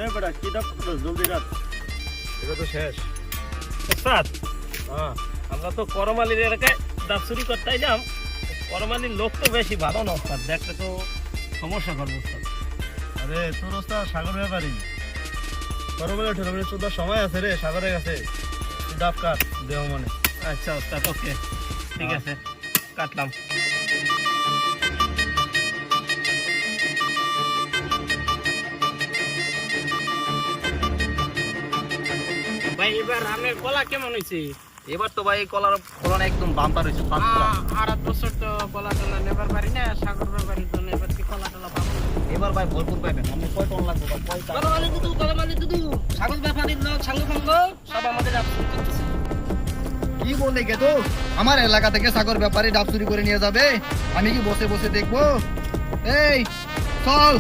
এ বেটা কি ডাব করছিস জলদি রাত এটা তো শেষ। ওস্তাদ হ্যাঁ আমরা তো করমালির এলাকায় ডাব চুরি করতে এলাম। করমালির লোক তো বেশি ভালো না ওস্তাদ, দেখলে তো সমস্যা করবো ওস্তাদ। আরে তোর ওস্তাদ সাগর ব্যাপারী করবলে ঠেরবলে চোদ্দার সময় আছে রে সাগরের কাছে। তুই ডাব কাট দেহ মনে। আচ্ছা ওস্তাদ, ওকে ঠিক আছে, কাটলাম। ভাই এবার আমের কলা কেমন হয়েছে? এবার তো ভাই কলার ফলন একদম বাম্পার হয়েছে। আর বছর তো কলা টলা নেবার পারি না, সাগর ব্যাপারীর জন্য এবার কি কলা টলা পাবো? এবার ভাই ভরপুর পাবেন। আমি কয় টন লাগবে বা কয় টাকা? কলামালি দুদু সাগর ব্যাপারীর লোক সাঙ্গ ফাঙ্গ সব আমাদের আপনি করতেছে। কি বললে কে তো আমার এলাকা থেকে সাগর ব্যাপারী ডাব চুরি করে নিয়ে যাবে? আমি কি বসে বসে দেখবো? এই চল।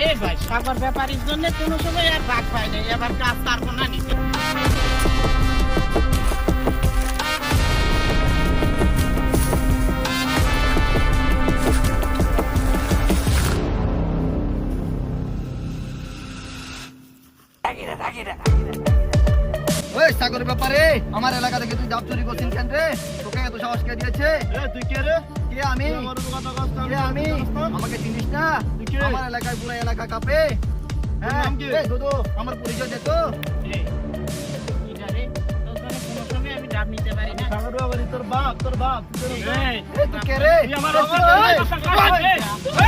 এই ভাই সাগর ব্যাপারীর জন্য কোনো সময় আর ভাগ পাই না, এবার কাজ পারবো না নিতে। ওই সাগর ব্যাপারে আমার এলাকা থেকে তুই ডাব চুরি করছিস কেন রে? তোকে এত সাহস কে দিয়েছে? এ তুই কে রে? কে আমি? আমার কথা কথা কে আমি? আমাকে চিনিস না? তুই কে? আমার এলাকায় পুরো এলাকা কাঁপে। হ্যাঁ নাম কি? এই দুদু আমার পরিচয় দে তো। এই এটা রে, তোর জন্য কোনো সময় আমি ডাব নিতে পারি না। সাগর ব্যাপারী তোর বাপ তোর বাপ। এই, এই তুই কে রে? তুই আমার এই, ওস্তাদ, এই, এই, এই, এই,